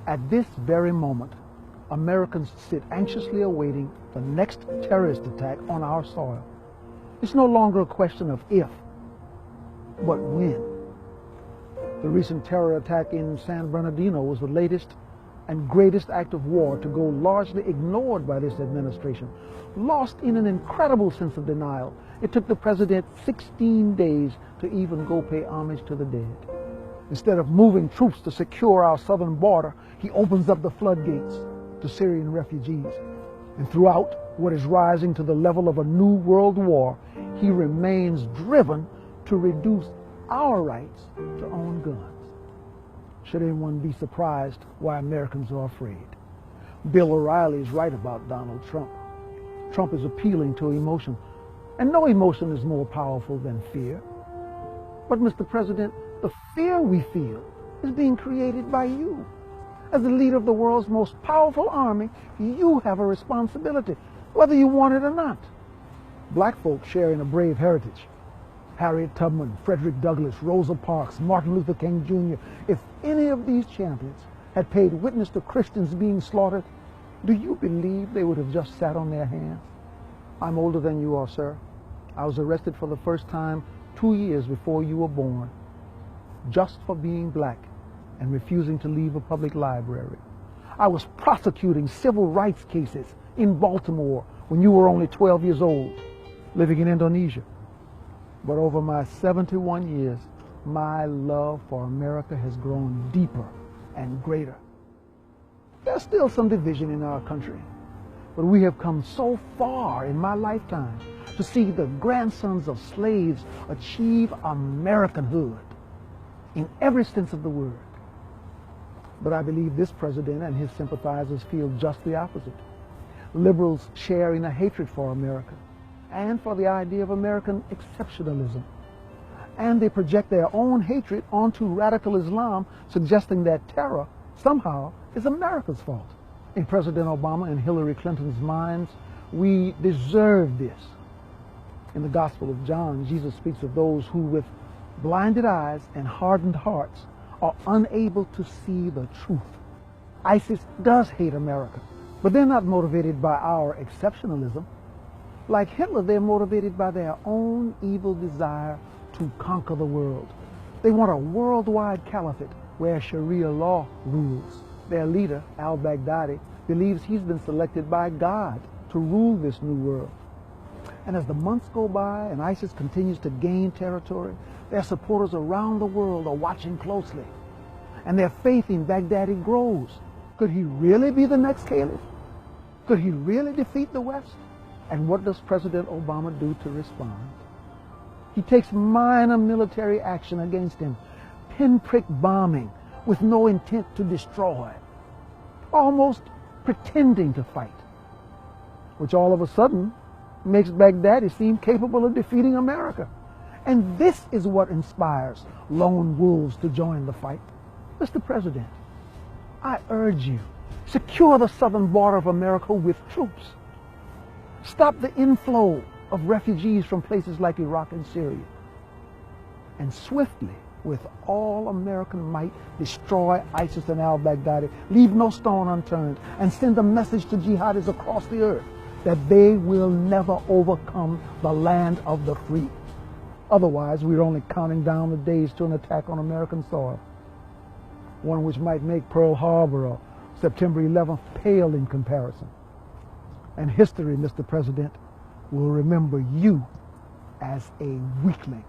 At this very moment, Americans sit anxiously awaiting the next terrorist attack on our soil. It's no longer a question of if, but when. The recent terror attack in San Bernardino was the latest and greatest act of war to go largely ignored by this administration, lost in an incredible sense of denial. It took the president 16 days to even go pay homage to the dead. Instead of moving troops to secure our southern border, he opens up the floodgates to Syrian refugees. And throughout what is rising to the level of a new world war, he remains driven to reduce our rights to own guns. Should anyone be surprised why Americans are afraid? Bill O'Reilly is right about Donald Trump. Trump is appealing to emotion, and no emotion is more powerful than fear. But, Mr. President, the fear we feel is being created by you. As the leader of the world's most powerful army, you have a responsibility, whether you want it or not. Black folks share in a brave heritage. Harriet Tubman, Frederick Douglass, Rosa Parks, Martin Luther King Jr. If any of these champions had paid witness to Christians being slaughtered, do you believe they would have just sat on their hands? I'm older than you are, sir. I was arrested for the first time 2 years before you were born, just for being black and refusing to leave a public library. I was prosecuting civil rights cases in Baltimore when you were only 12 years old, living in Indonesia. But over my 71 years, my love for America has grown deeper and greater. There's still some division in our country, but we have come so far in my lifetime to see the grandsons of slaves achieve Americanhood in every sense of the word. But I believe this president and his sympathizers feel just the opposite. Liberals share in a hatred for America and for the idea of American exceptionalism. And they project their own hatred onto radical Islam, suggesting that terror somehow is America's fault. In President Obama and Hillary Clinton's minds, we deserve this. In the Gospel of John, Jesus speaks of those who with blinded eyes and hardened hearts are unable to see the truth. ISIS does hate America, but they're not motivated by our exceptionalism. Like Hitler, they're motivated by their own evil desire to conquer the world. They want a worldwide caliphate where Sharia law rules. Their leader, al-Baghdadi, believes he's been selected by God to rule this new world. And as the months go by and ISIS continues to gain territory, their supporters around the world are watching closely. And their faith in Baghdadi grows. Could he really be the next caliph? Could he really defeat the West? And what does President Obama do to respond? He takes minor military action against him, pinprick bombing with no intent to destroy, almost pretending to fight, which all of a sudden makes Baghdadi seem capable of defeating America. And this is what inspires lone wolves to join the fight. Mr. President, I urge you, secure the southern border of America with troops. Stop the inflow of refugees from places like Iraq and Syria. And swiftly, with all American might, destroy ISIS and al-Baghdadi. Leave no stone unturned, and send a message to jihadis across the earth that they will never overcome the land of the free. Otherwise, we're only counting down the days to an attack on American soil, one which might make Pearl Harbor or September 11th pale in comparison. And history, Mr. President, will remember you as a weakling.